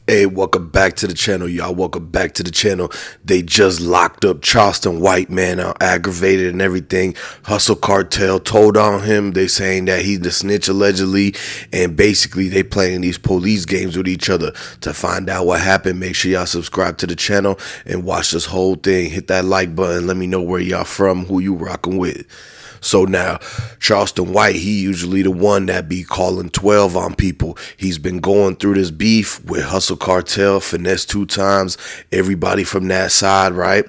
Hey, welcome back to the channel, y'all. Welcome back to the channel. They just locked up Charleston White, man, aggravated and everything. Hustle Cartel told on him. They saying that he's the snitch allegedly, and basically they playing these police games with each other. To find out what happened, make sure y'all subscribe to the channel and watch this whole thing. Hit that like button. Let me know where y'all from, who you rocking with. So now, Charleston White, he usually the one that be calling 12 on people. He's been going through this beef with Hustle Cartel, Finesse 2 times, everybody from that side, right?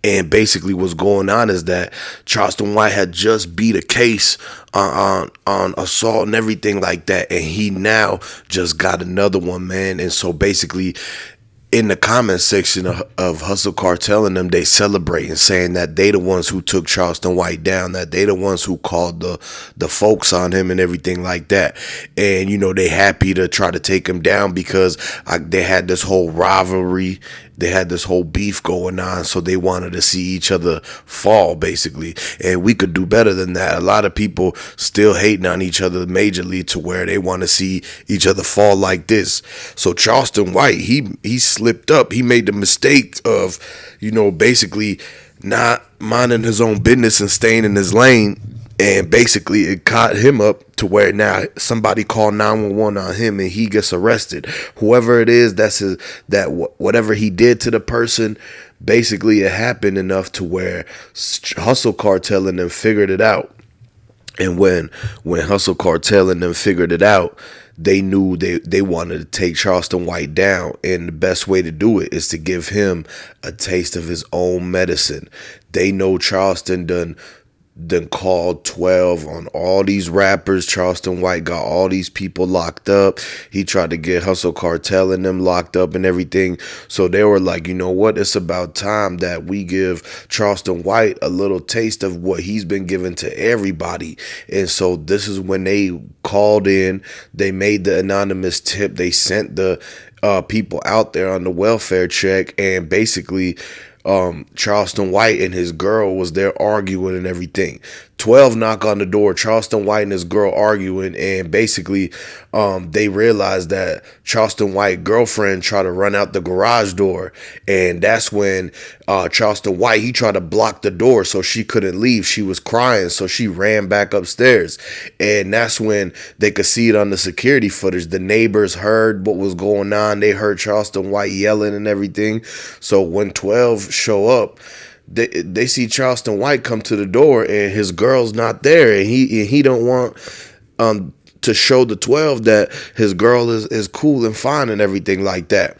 And basically what's going on is that Charleston White had just beat a case on assault and everything like that. And he now just got another one, man. And so basically, in the comment section of Hustle Cartel and them, they celebrating, saying that they the ones who took Charleston White down, that they the ones who called the folks on him and everything like that. And, you know, they happy to try to take him down because they had this whole rivalry. They had this whole beef going on, so they wanted to see each other fall, basically. And we could do better than that. A lot of people still hating on each other majorly to where they want to see each other fall like this. So Charleston White, he slipped up. He made the mistake of, you know, basically not minding his own business and staying in his lane. And basically it caught him up to where now somebody called 911 on him and he gets arrested. Whoever it is, whatever he did to the person, basically it happened enough to where Hustle Cartel and them figured it out. And when Hustle Cartel and them figured it out, they knew they wanted to take Charleston White down. And the best way to do it is to give him a taste of his own medicine. They know Charleston done called 12 on all these rappers. Charleston White got all these people locked up. He tried to get Hustle Cartel and them locked up and everything. So they were like, you know what? It's about time that we give Charleston White a little taste of what he's been giving to everybody. And so this is when they called in. They made the anonymous tip. They sent the people out there on the welfare check, and basically Charleston White and his girl was there arguing and everything. 12 knock on the door, Charleston White and his girl arguing, and basically they realized that Charleston White girlfriend tried to run out the garage door, and that's when Charleston White, he tried to block the door so she couldn't leave. She was crying, so she ran back upstairs, and that's when they could see it on the security footage. The neighbors heard what was going on. They heard Charleston White yelling and everything. So when 12 show up, they see Charleston White come to the door and his girl's not there, and he don't want to show the 12 that his girl is cool and fine and everything like that.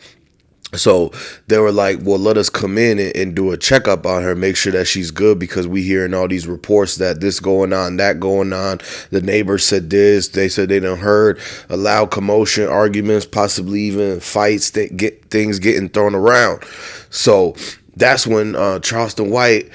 So they were like, well, let us come in and do a checkup on her, make sure that she's good, because we hearing all these reports that this going on, that going on. The neighbors said this. They said they done heard a loud commotion, arguments, possibly even fights, things getting thrown around. So that's when Charleston White,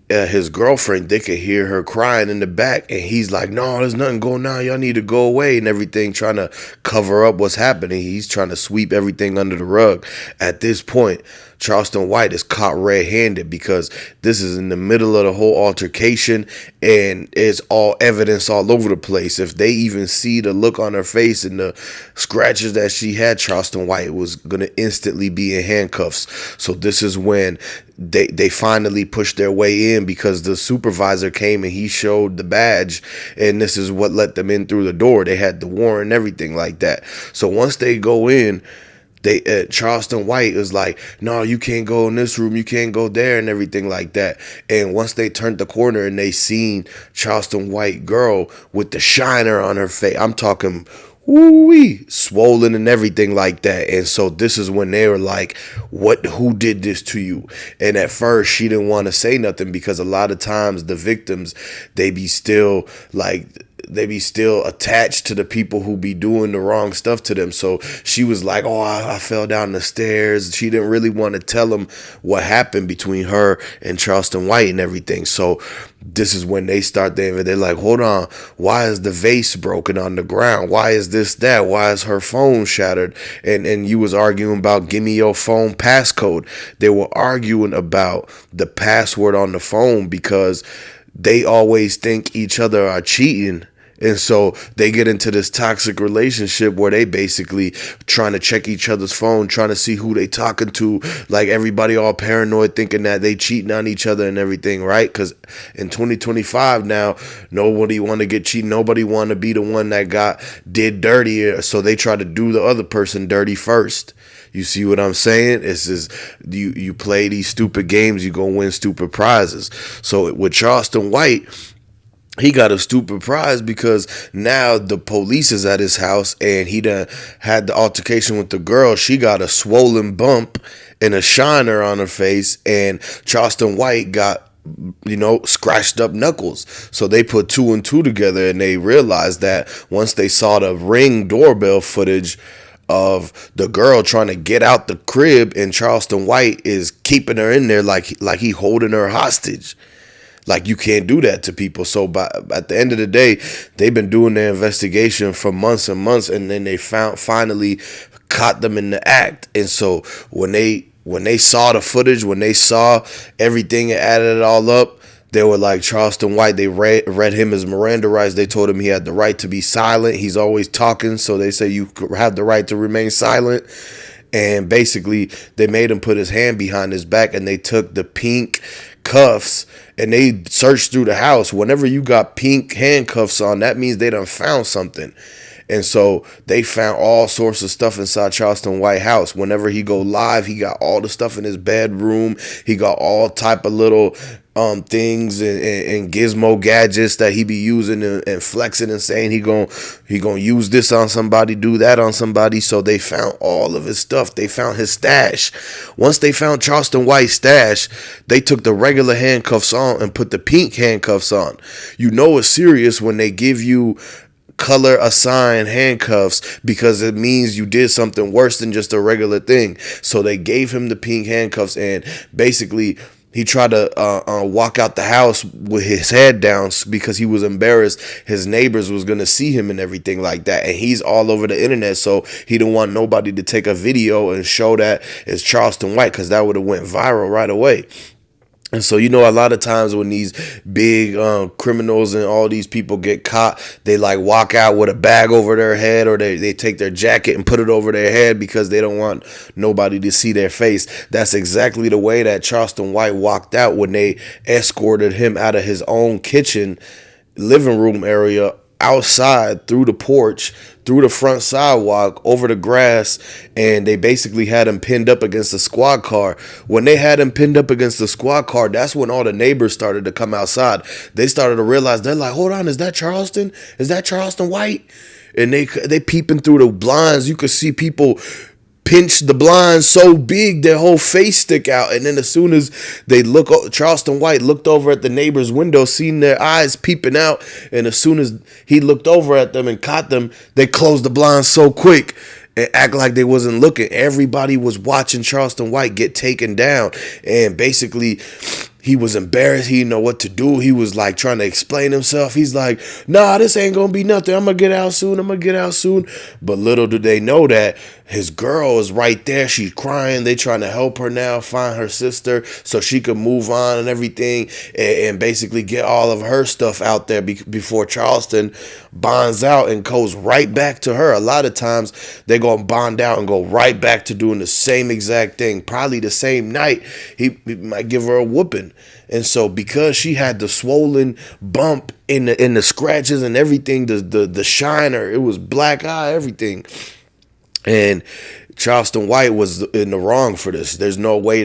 his girlfriend, they could hear her crying in the back, and he's like, no, there's nothing going on, y'all need to go away and everything, trying to cover up what's happening. He's trying to sweep everything under the rug. At this point, Charleston White is caught red-handed, because this is in the middle of the whole altercation, and it's all evidence all over the place. If they even see the look on her face and the scratches that she had, Charleston White was going to instantly be in handcuffs. So this is when they finally pushed their way in, because the supervisor came and he showed the badge, and this is what let them in through the door. They had the warrant and everything like that. So once they go in, Charleston White is like, no, you can't go in this room, you can't go there and everything like that. And once they turned the corner and they seen Charleston White girl with the shiner on her face, I'm talking woo-wee, swollen and everything like that. And so this is when they were like, who did this to you? And at first she didn't want to say nothing, because a lot of times the victims, they be still attached to the people who be doing the wrong stuff to them. So she was like, oh, I fell down the stairs. She didn't really want to tell them what happened between her and Charleston White and everything. So this is when they start there. They're like, hold on, why is the vase broken on the ground? Why is this, that? Why is her phone shattered? And you was arguing about, give me your phone passcode. They were arguing about the password on the phone, because they always think each other are cheating, And so they get into this toxic relationship where they basically trying to check each other's phone, trying to see who they talking to, like everybody all paranoid thinking that they cheating on each other and everything, right? Because in 2025 now, nobody want to get cheated. Nobody want to be the one that did dirty. So they try to do the other person dirty first. You see what I'm saying? It's just you play these stupid games, you gonna win stupid prizes. So with Charleston White, he got a stupid prize because now the police is at his house and he done had the altercation with the girl. She got a swollen bump and a shiner on her face, and Charleston White got, scratched up knuckles. So they put two and two together and they realized that once they saw the Ring doorbell footage of the girl trying to get out the crib and Charleston White is keeping her in there like he holding her hostage. Like, you can't do that to people. So at the end of the day, they've been doing their investigation for months and months, and then they finally caught them in the act. And so when they saw the footage, when they saw everything and added it all up, they were like, Charleston White, they read him his Miranda rights. They told him he had the right to be silent. He's always talking, so they say you have the right to remain silent. And basically, they made him put his hand behind his back, and they took the pink cuffs and they searched through the house. Whenever you got pink handcuffs on, that means they done found something. And so they found all sorts of stuff inside Charleston White house. Whenever he go live, he got all the stuff in his bedroom. He got all type of little things and gizmo gadgets that he be using and flexing and saying he gonna use this on somebody, do that on somebody. So they found all of his stuff. They found his stash. Once they found Charleston White's stash, they took the regular handcuffs on and put the pink handcuffs on. You know it's serious when they give you color assigned handcuffs, because it means you did something worse than just a regular thing. So they gave him the pink handcuffs, and basically he tried to walk out the house with his head down because he was embarrassed his neighbors was going to see him and everything like that. And he's all over the internet, so he didn't want nobody to take a video and show that it's Charleston White, because that would have went viral right away. And so, a lot of times when these big criminals and all these people get caught, they like walk out with a bag over their head, or they take their jacket and put it over their head because they don't want nobody to see their face. That's exactly the way that Charleston White walked out when they escorted him out of his own kitchen, living room area, outside, through the porch, through the front sidewalk, over the grass, and they basically had him pinned up against the squad car. When they had him pinned up against the squad car, that's when all the neighbors started to come outside. They started to realize, they're like, hold on, is that Charleston? Is that Charleston White? And they peeping through the blinds. You could see people pinch the blinds so big their whole face stick out. And then as soon as they look, Charleston White looked over at the neighbor's window, seen their eyes peeping out, and as soon as he looked over at them and caught them, they closed the blinds so quick and act like they wasn't looking. Everybody was watching Charleston White get taken down, and basically he was embarrassed. He didn't know what to do. He was like trying to explain himself. He's like, nah, this ain't gonna be nothing. I'm gonna get out soon. But little do they know that his girl is right there. She's crying. They trying to help her now find her sister so she could move on and everything, and basically get all of her stuff out there before Charleston bonds out and goes right back to her. A lot of times they're gonna bond out and go right back to doing the same exact thing. Probably the same night he might give her a whooping. And so because she had the swollen bump in the scratches and everything, the shiner, it was black eye, everything. And Charleston White was in the wrong for this. There's no way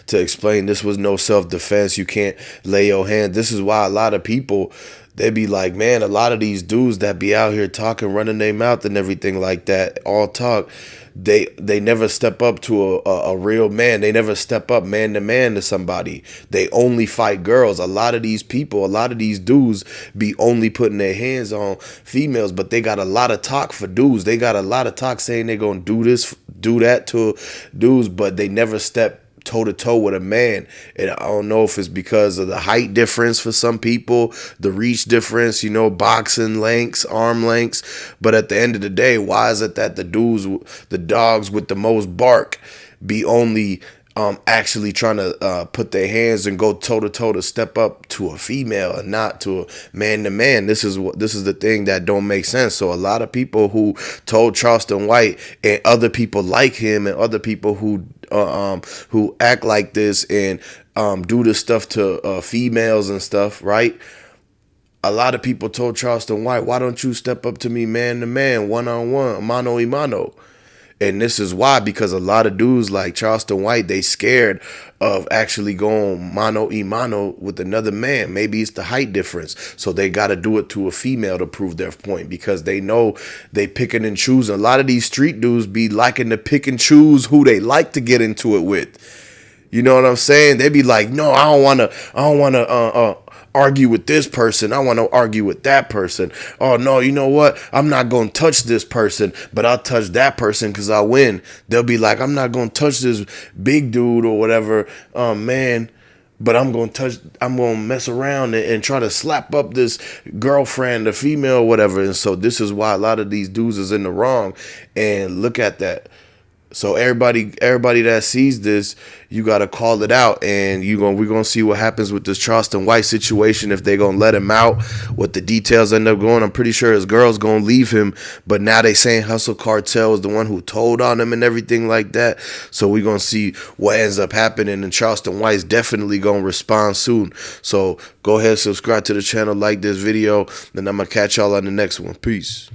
to explain. This was no self-defense. You can't lay your hand. This is why a lot of people, they be like, man, a lot of these dudes that be out here talking, running their mouth and everything like that, all talk, they never step up to a real man. They never step up man to man to somebody. They only fight girls. A lot of these people, a lot of these dudes be only putting their hands on females, but they got a lot of talk for dudes. They got a lot of talk saying they're going to do this, do that to dudes, but they never step toe to toe with a man. And I don't know if it's because of the height difference for some people, the reach difference, boxing lengths, arm lengths. But at the end of the day, why is it that the dogs with the most bark be only actually trying to put their hands and go toe to toe to step up to a female and not to a man to man. This is the thing that don't make sense. So a lot of people who told Charleston White and other people like him and other people who act like this and do this stuff to females and stuff, right? A lot of people told Charleston White, why don't you step up to me man to man, one on one, mano y mano? And this is why, because a lot of dudes like Charleston White, they scared of actually going mano y mano with another man. Maybe it's the height difference. So they got to do it to a female to prove their point, because they know they picking and choosing. A lot of these street dudes be liking to pick and choose who they like to get into it with. You know what I'm saying? They be like, no, I don't want to argue with this person. I want to argue with that person. Oh no, you know what? I'm not going to touch this person, but I'll touch that person because I win. They'll be like, I'm not going to touch this big dude or whatever, man, but I'm going to mess around and try to slap up this girlfriend, a female, or whatever. And so this is why a lot of these dudes is in the wrong. And look at that. So everybody that sees this, you gotta call it out, and we're gonna see what happens with this Charleston White situation. If they're gonna let him out, what the details end up going. I'm pretty sure his girl's gonna leave him, but now they saying Hustle Cartel is the one who told on him and everything like that. So we're gonna see what ends up happening, and Charleston White's definitely gonna respond soon. So go ahead, subscribe to the channel, like this video, and I'm gonna catch y'all on the next one. Peace.